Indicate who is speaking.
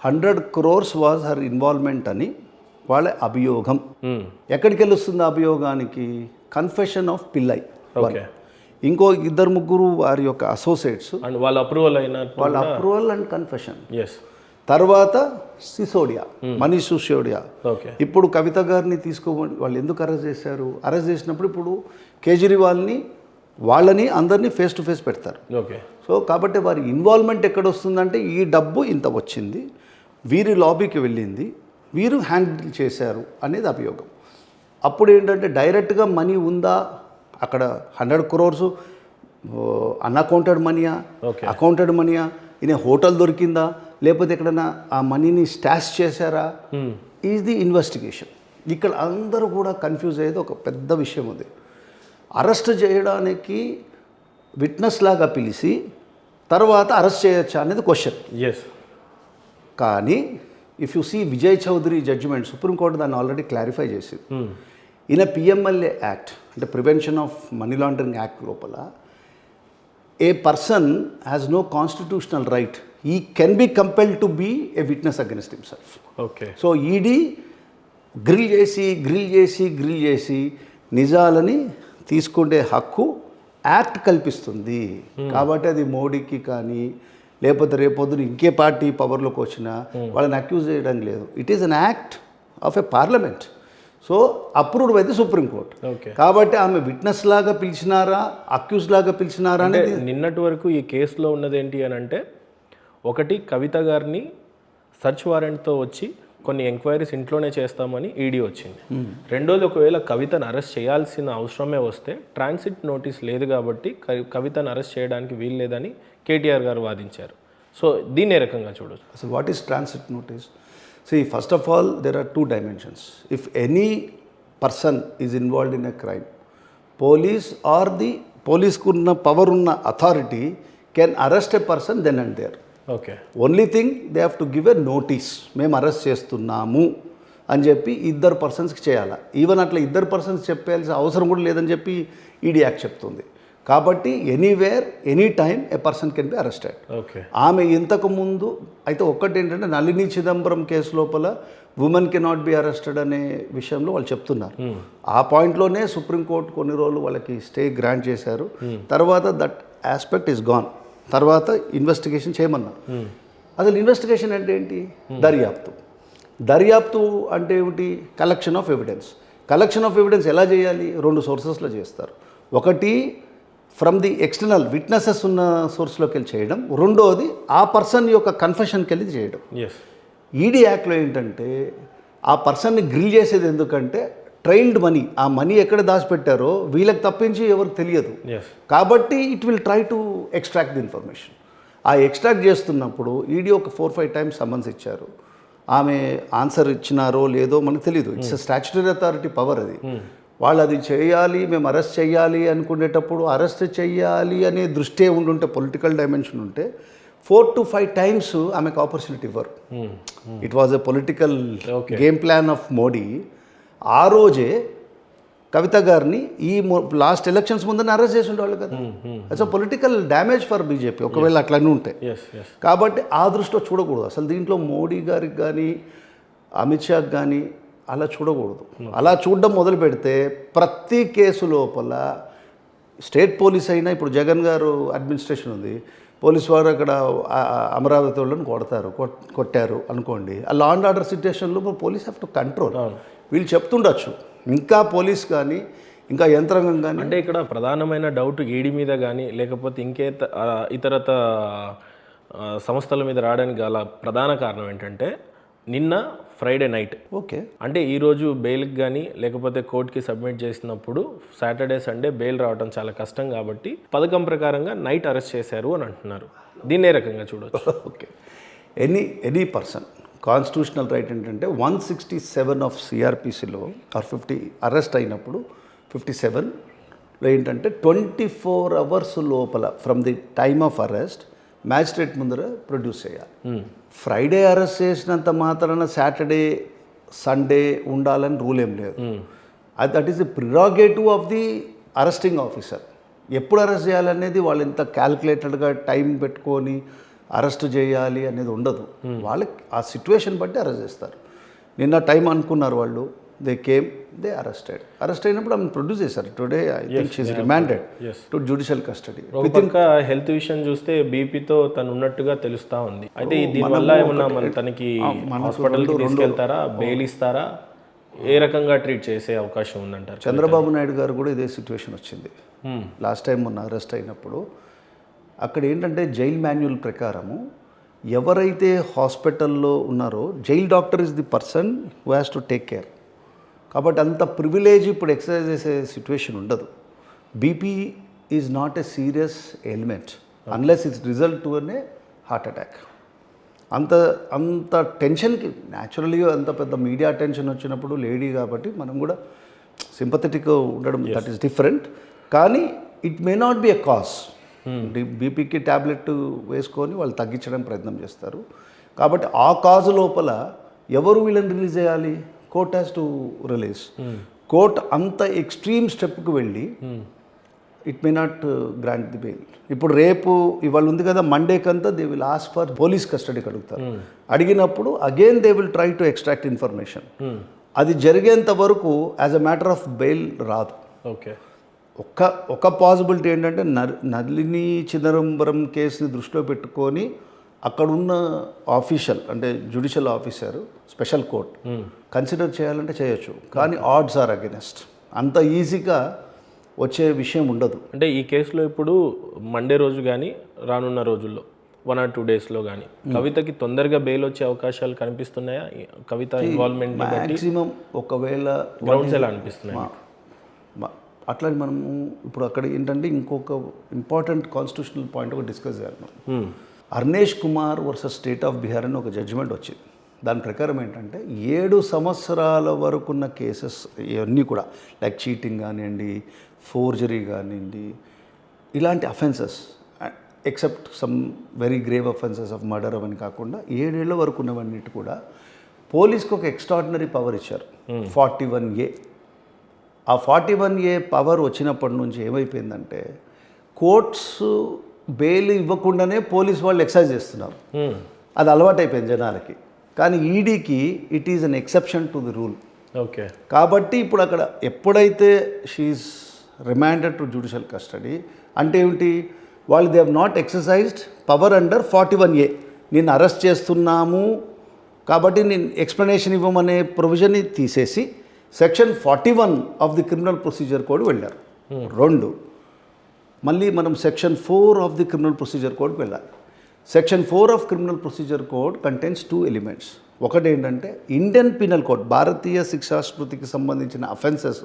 Speaker 1: 100 crores was her involvement అని వాళ్ళ అభియోగం. ఎక్కడికి వెళ్ళొస్తుంది అభియోగానికి? Confession of Pillai. ఇంకో 2-3 వారి యొక్క అసోసియేట్స్
Speaker 2: వాళ్ళ
Speaker 1: అప్రూవల్ అండ్ కన్ఫెషన్. తర్వాత సిసోడియా, మనీష్ సిసోడియా. ఇప్పుడు కవిత గారిని తీసుకోమని వాళ్ళు ఎందుకు అరెస్ట్ చేశారు? అరెస్ట్ చేసినప్పుడు ఇప్పుడు కేజ్రీవాల్ని వాళ్ళని అందరినీ ఫేస్ టు ఫేస్ పెడతారు. సో కాబట్టి వారి ఇన్వాల్వ్మెంట్ ఎక్కడ వస్తుందంటే ఈ డబ్బు ఇంత వచ్చింది, వీరి లాబీకి వెళ్ళింది, వీరు హ్యాండిల్ చేశారు అనేది అభియోగం. అప్పుడు ఏంటంటే డైరెక్ట్గా మనీ ఉందా అక్కడ? 100 crores అన్అకౌంటెడ్ మనీయా, అకౌంటెడ్ మనీయా, ఈయన హోటల్ దొరికిందా, లేకపోతే ఎక్కడైనా ఆ మనీని స్టాష్ చేశారా? Is the investigation. ఇక్కడ అందరూ కూడా కన్ఫ్యూజ్ అయ్యేది ఒక పెద్ద విషయం ఉంది. అరెస్ట్ చేయడానికి విట్నెస్ లాగా పిలిచి తర్వాత అరెస్ట్ చేయొచ్చా అనేది క్వశ్చన్. కానీ if you see Vijay Choudhary judgement, supreme court దాన్ని ఆల్రెడీ క్లారిఫై చేసింది. ఈయన పిఎంఎల్ఏ యాక్ట్ అంటే prevention of money laundering act లోపల a person has no constitutional right, he can be compelled to be a witness against himself. So ED grill చేసి నిజాలని తీసుకునే హక్కు act కల్పిస్తుంది. కాబట్టి అది మోడీకి కానీ లేకపోతే రేపొద్దున ఇంకే పార్టీ పవర్లోకి వచ్చినా వాళ్ళని అక్యూజ్ చేయడం లేదు. It is an act of a parliament. So approved అయితే సుప్రీంకోర్టు. కాబట్టి ఆమె విట్నెస్ లాగా పిలిచినారా, అక్యూజ్ లాగా పిలిచినారా అనేది
Speaker 2: నిన్నటి వరకు ఈ కేసులో ఉన్నది ఏంటి అని అంటే, ఒకటి కవిత గారిని సర్చ్ వారెంట్తో వచ్చి కొన్ని ఎంక్వైరీస్ ఇంట్లోనే చేస్తామని ఈడీ వచ్చింది. రెండోది, ఒకవేళ కవితను అరెస్ట్ చేయాల్సిన అవసరమే వస్తే ట్రాన్సిట్ నోటీస్ లేదు కాబట్టి కవితను అరెస్ట్ చేయడానికి వీలు లేదని కేటీఆర్ గారు వాదించారు. సో దీన్ని ఏ రకంగా చూడొచ్చు?
Speaker 1: So what is transit notice? See, first of all, there are 2 dimensions. If any person is involved in a crime, police or the police kunna power unna authority can arrest a person then and there. Only thing they have to give a notice. Mem arrest చేస్తున్నాము అని చెప్పి 2 personsకి చేయాలి. Even అట్లా 2 persons చెప్పాల్సిన అవసరం కూడా లేదని చెప్పి ఈడీ యాక్ట్ చెప్తుంది. కాబట్టి anywhere any time A person can be arrested. ఆమె ఇంతకు ముందు అయితే ఒక్కటి ఏంటంటే నళిని చిదంబరం కేసు లోపల ఉమెన్ కెనాట్ బి అరెస్టెడ్ అనే విషయంలో వాళ్ళు చెప్తున్నారు. ఆ పాయింట్లోనే సుప్రీంకోర్టు కొన్ని రోజులు వాళ్ళకి స్టే గ్రాంట్ చేశారు. తర్వాత దట్ ఆస్పెక్ట్ ఈస్ గాన్. తర్వాత ఇన్వెస్టిగేషన్ చేయమన్నారు. అసలు ఇన్వెస్టిగేషన్ అంటే ఏంటి? దర్యాప్తు అంటే ఏమిటి? Collection of evidence. Collection of evidence ఎలా చేయాలి? 2 సోర్సెస్లో చేస్తారు. ఒకటి ఫ్రమ్ ది ఎక్స్టర్నల్ విట్నెసెస్ ఉన్న సోర్స్లోకి వెళ్ళి చేయడం, రెండోది ఆ పర్సన్ యొక్క కన్ఫెషన్కి వెళ్ళి చేయడం. ఈడీ యాక్ట్లో ఏంటంటే ఆ పర్సన్ని గ్రిల్ చేసేది ఎందుకంటే ట్రైల్డ్ మనీ, ఆ మనీ ఎక్కడ దాచిపెట్టారో వీళ్ళకి తప్పించి ఎవరికి తెలియదు. కాబట్టి it will try to extract the information. ఆ ఎక్స్ట్రాక్ట్ చేస్తున్నప్పుడు ఈడీ ఒక 4-5 times సమన్స్ ఇచ్చారు. ఆమె ఆన్సర్ ఇచ్చినారో లేదో మనకు తెలియదు. ఇట్స్ స్టాచ్యుటరీ అథారిటీ పవర్ అది. వాళ్ళు అది చేయాలి, మేము అరెస్ట్ చేయాలి అనుకునేటప్పుడు అరెస్ట్ చేయాలి అనే దృష్టే ఉండుంటే, పొలిటికల్ డైమెన్షన్ ఉంటే 4 to 5 times ఆమెకు ఆపర్చునిటీ ఇవ్వరు. It was a political game plan of Modi. ఆ రోజే కవిత గారిని ఈ లాస్ట్ ఎలక్షన్స్ ముందని అరెస్ట్ చేసి ఉండేవాళ్ళు కదా. It's a political damage for BJP ఒకవేళ అట్లనే ఉంటాయి. కాబట్టి ఆ దృష్టిలో చూడకూడదు. అసలు దీంట్లో మోడీ గారికి కానీ అమిత్ షాకి కానీ అలా చూడకూడదు. అలా చూడడం మొదలు పెడితే ప్రతి కేసు లోపల స్టేట్ పోలీస్ అయినా, ఇప్పుడు జగన్ గారు అడ్మినిస్ట్రేషన్ ఉంది, పోలీస్ వారు అక్కడ అమరావతి వాళ్ళని కొట్టారు అనుకోండి, ఆ లా అండ్ ఆర్డర్ సిచ్యుయేషన్లో పోలీస్ హ్యావ్ టు కంట్రోల్. వీళ్ళు చెప్తుండొచ్చు, ఇంకా పోలీస్ కానీ ఇంకా యంత్రాంగం కానీ.
Speaker 2: అంటే ఇక్కడ ప్రధానమైన డౌట్ ఈడీ మీద కానీ లేకపోతే ఇతరత సంస్థల మీద రావడానికి గల ప్రధాన కారణం ఏంటంటే, నిన్న ఫ్రైడే నైట్ అంటే ఈరోజు బెయిల్కి కానీ లేకపోతే కోర్టుకి సబ్మిట్ చేసినప్పుడు సాటర్డే సండే బెయిల్ రావడం చాలా కష్టం కాబట్టి పథకం ప్రకారంగా నైట్ అరెస్ట్ చేశారు అని అంటున్నారు. దీన్ని ఏ రకంగా చూడవచ్చు?
Speaker 1: ఎనీ పర్సన్ కాన్స్టిట్యూషనల్ రైట్ ఏంటంటే 167 ఆఫ్ సిఆర్పిసిలో ఆర్ 50 అరెస్ట్ అయినప్పుడు 57లో ఏంటంటే 24 hours లోపల from the time of arrest magistrate ముందర ప్రొడ్యూస్ చేయాలి. ఫ్రైడే అరెస్ట్ చేసినంత మాత్రాన సాటర్డే సండే ఉండాలని రూల్ ఏం లేదు. That is the prerogative of the arresting officer. ఎప్పుడు అరెస్ట్ చేయాలనేది వాళ్ళు ఎంత క్యాల్కులేటెడ్గా టైం పెట్టుకొని అరెస్ట్ చేయాలి అనేది ఉండదు. వాళ్ళకి ఆ సిచ్యువేషన్ బట్టి అరెస్ట్ చేస్తారు. నిన్న టైం అనుకున్నారు వాళ్ళు, దే కేమ్, దే అరెస్ట్ అయినప్పుడు ఆమెను ప్రొడ్యూస్ చేశారు. Today I think she's remanded to judicial custody.
Speaker 2: ఒక పక్క హెల్త్ విషయం చూస్తే బీపీతో తను ఉన్నట్టుగా తెలుస్తా ఉంది. అయితే దీనివల్ల ఏమన్నా తనకి హాస్పిటల్కి తీసుకెళ్తారా, బెయిల్ ఇస్తారా, ఏ రకంగా ట్రీట్ చేసే అవకాశం ఉందంటారు?
Speaker 1: చంద్రబాబు నాయుడు గారు కూడా ఇదే సిచ్యువేషన్ వచ్చింది లాస్ట్ టైం మొన్న అరెస్ట్ అయినప్పుడు. అక్కడ ఏంటంటే జైల్ మాన్యువల్ ప్రకారము ఎవరైతే హాస్పిటల్లో ఉన్నారో jail doctor is the person who has to take care. కాబట్టి అంత ప్రివిలేజ్ ఇప్పుడు ఎక్సర్సైజ్ చేసే సిచ్యువేషన్ ఉండదు. BP is not a serious element unless it's result to అనే హార్ట్ అటాక్. అంత టెన్షన్కి న్యాచురల్గా అంత పెద్ద మీడియా అటెన్షన్ వచ్చినప్పుడు లేడీ కాబట్టి మనం కూడా సింపథెటిక్ ఉండడం దట్ ఈస్ డిఫరెంట్. కానీ it may not be a cause. బీపీకి ట్యాబ్లెట్ వేసుకొని వాళ్ళు తగ్గించడం ప్రయత్నం చేస్తారు. కాబట్టి ఆ కాజు లోపల ఎవరు వీళ్ళని రిలీజ్ చేయాలి? Court has to release. Court అంత ఎక్స్ట్రీమ్ స్టెప్కి వెళ్ళి it may not grant the bail. ఇప్పుడు రేపు ఇవాళ ఉంది కదా, మండేకంతా they will ask for police కస్టడీకి అడుగుతారు. అడిగినప్పుడు again they will try to extract information. అది జరిగేంత వరకు as a matter of bail రాదు.
Speaker 2: ఓకే,
Speaker 1: ఒక పాసిబిలిటీ ఏంటంటే నళిని చిదంబరం కేసుని దృష్టిలో పెట్టుకొని అక్కడున్న ఆఫీషియల్ అంటే judicial officer special court consider చేయాలంటే చేయొచ్చు. కానీ ఆడ్స్ ఆర్ అగెనెస్ట్. అంత ఈజీగా వచ్చే విషయం ఉండదు.
Speaker 2: అంటే ఈ కేసులో ఇప్పుడు మండే రోజు కానీ రానున్న రోజుల్లో 1 or 2 డేస్లో కానీ కవితకి తొందరగా బెయిల్ వచ్చే అవకాశాలు కనిపిస్తున్నాయా? కవిత ఇన్వాల్వ్మెంట్
Speaker 1: మ్యాక్సిమం ఒకవేళ
Speaker 2: గ్రౌండ్స్ ఎలా అనిపిస్తున్నాయి?
Speaker 1: అట్లా మనము ఇప్పుడు అక్కడ ఏంటంటే ఇంకొక ఇంపార్టెంట్ కాన్స్టిట్యూషనల్ పాయింట్ ఒకటి డిస్కస్ చేయాలి మనం. Arnesh Kumar versus state of Bihar అని ఒక జడ్జిమెంట్ వచ్చింది. దాని ప్రకారం ఏంటంటే 7 సంవత్సరాల వరకు ఉన్న కేసెస్ ఇవన్నీ కూడా లైక్ చీటింగ్ కానివ్వండి, ఫోర్జరీ కానివ్వండి, ఇలాంటి offences except some very grave offences of murder అవన్నీ కాకుండా 7 ఏళ్ల వరకు ఉన్నవన్నిటి కూడా పోలీస్కి ఒక ఎక్స్ట్రాడినరీ పవర్ ఇచ్చారు, 41A. ఆ 41A పవర్ వచ్చినప్పటి నుంచి ఏమైపోయిందంటే కోర్ట్స్ బెయిల్ ఇవ్వకుండానే పోలీస్ వాళ్ళు ఎక్సైజ్ చేస్తున్నారు. అది అలవాటైపోయింది జనాలకి. కానీ ఈడీకి it is an exception to the rule.
Speaker 2: Okay,
Speaker 1: కాబట్టి ఇప్పుడు అక్కడ ఎప్పుడైతే she's remanded to judicial custody అంటే ఏమిటి, వాళ్ళు they have not exercised power under 41A. నేను అరెస్ట్ చేస్తున్నాము కాబట్టి నేను ఎక్స్ప్లెనేషన్ ఇవ్వమనే ప్రొవిజన్ని తీసేసి section 41 of the criminal procedure code వెళ్ళారు. 2 మళ్ళీ మనం section 4 of the criminal procedure కోడ్కి వెళ్ళాలి. Section 4 of criminal procedure code contains 2 elements. ఒకటి ఏంటంటే ఇండియన్ పీనల్ కోడ్ భారతీయ శిక్షాస్మృతికి సంబంధించిన అఫెన్సెస్